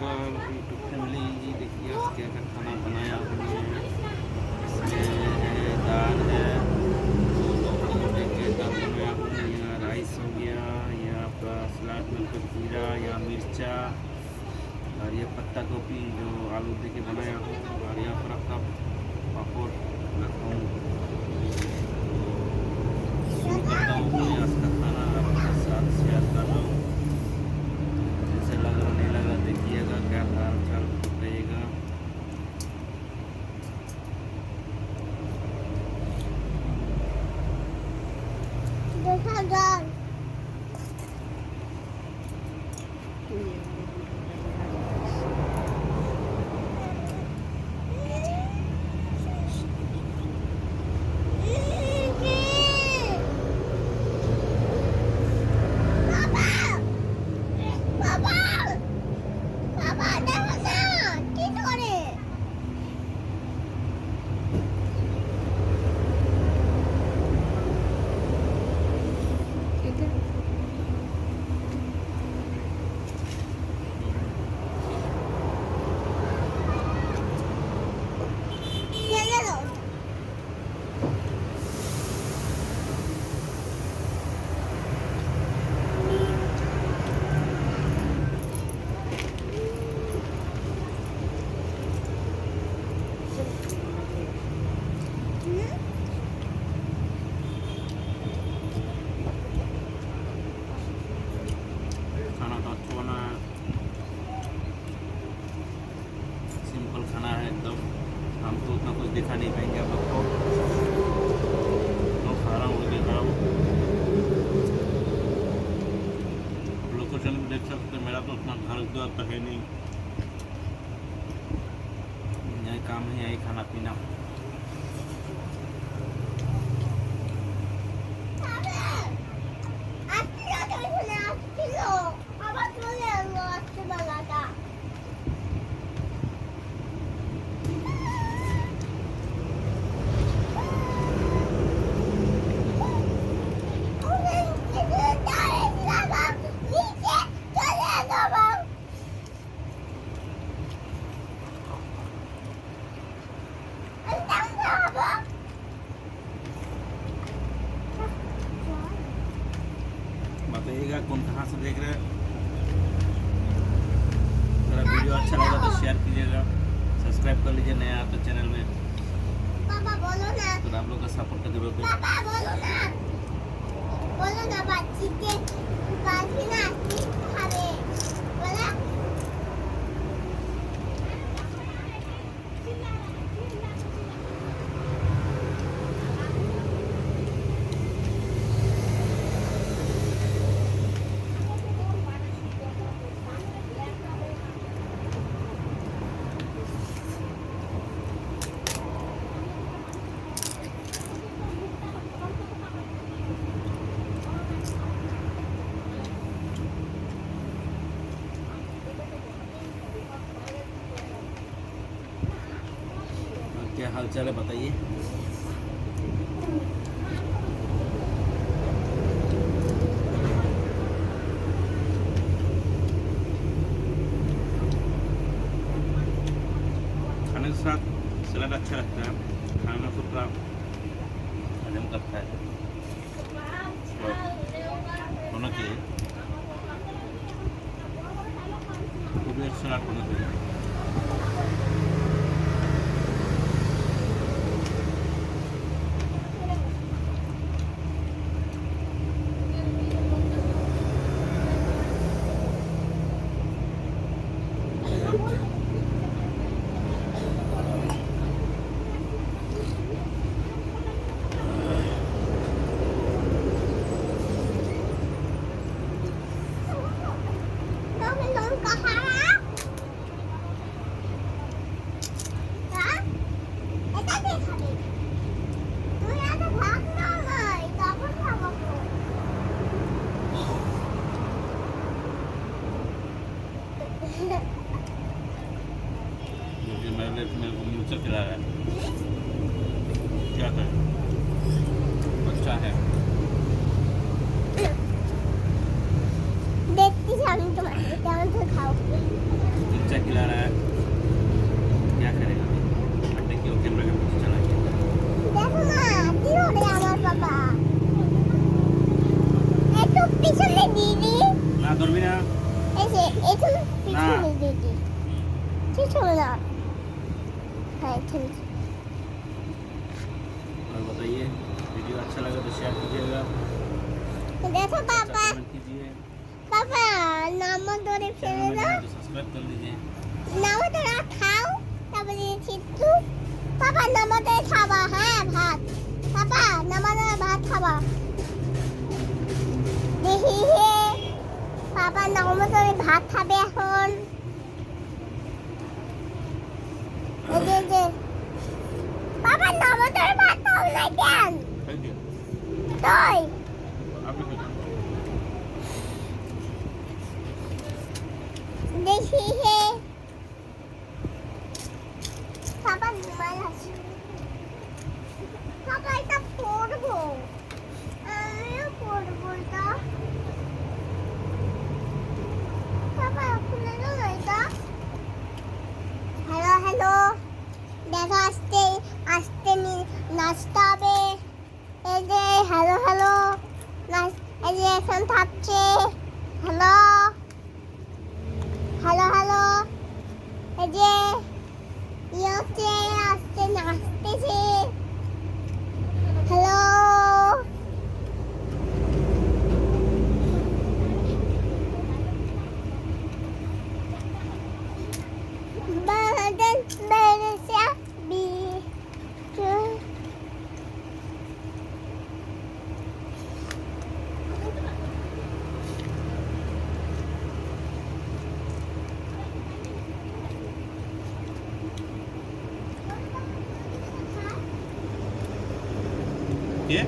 नमस्कार YouTube family. देखिए आज क्या क्या खाना बनाया हमने। इसमें है दाल है, दो अंडे के दाल बनाया हूँ। यहाँ राइस हो गया, यहाँ आपका सलाद में कुछ जीरा या मिर्चा, और ये पत्ता गोभी जो आलू दे के बनाया हूँ, और यहाँ पर आपका पापड़ रखा हूँ। शुरू करता हूँ मैं आज का खाना आपके साथ शेयर कर रहा हूँ। कैसे लग रहा नहीं लग रहा देखिएगा, क्या हाल चाल रहेगा। खाना तो अच्छा बना है, सिंपल खाना है एकदम। हम तो उतना कुछ दिखा नहीं पाएंगे आप लोग को, तो खा रहा हूँ दिखा रहा हूँ। आप लोग को चैनल देख सकते हैं। मेरा तो उतना घर द्वार तो है नहीं, यही काम है, यही खाना पीना। बताइएगा कौन कहाँ से देख रहे हैं। अगर वीडियो अच्छा लगा तो शेयर कीजिएगा, सब्सक्राइब कर लीजिए नया तो चैनल में। पापा बोलो ना, तो आप लोग का सपोर्ट का जरूरत है। पापा बोलो ना बच्ची के बाजी ना खावे बोला। क्या हाल चाल है बताइए। खाने के साथ सलाद अच्छा लगता है, खाना पूरा हजम करता है। होना चाहिए, पूरे सलाद होना चाहिए। क्योंकि मेरे को मूर्छा चला रहा है, क्या करें, बच्चा है। देखती शाम तुम्हारे क्या खाओ। একটু পিছনে দিদি পিছনে না হ্যাঁ ঠিক और बताइए वीडियो अच्छा लगा तो शेयर कीजिएगा देखो पापा कमेंट कीजिए पापा नाम धरे चैनल फेले में ना नया है तो सब्सक्राइब कर लीजिए নাম ধরে খাও তারপরে চিত্তু পাপা নাম ধরে খাবা হ্যাঁ ভাত পাপা নাম ধরে ভাত খাবা দেখি হে পাপা নাম ধরে ভাত খাবে এখন এই যে পাপা নাম ধরে ভাত খাও না কেন थैंक यू তাই आप भी खाइए। দেখি হে পাপা ঘুমাই আছে পাপা এটা পড়বো আমিও পড়বো এটা পাপা খুলে দাও না এটা হ্যালো হ্যালো দেখো আসতে আসতে নাচতে হবে এই যে হ্যালো হ্যালো নাচ এই যে এখন থাকছে হ্যালো হ্যালো হ্যালো এই যে ইয়েতে আসতে নাচতেছে হ্যালো বাদল বেরসা বি ये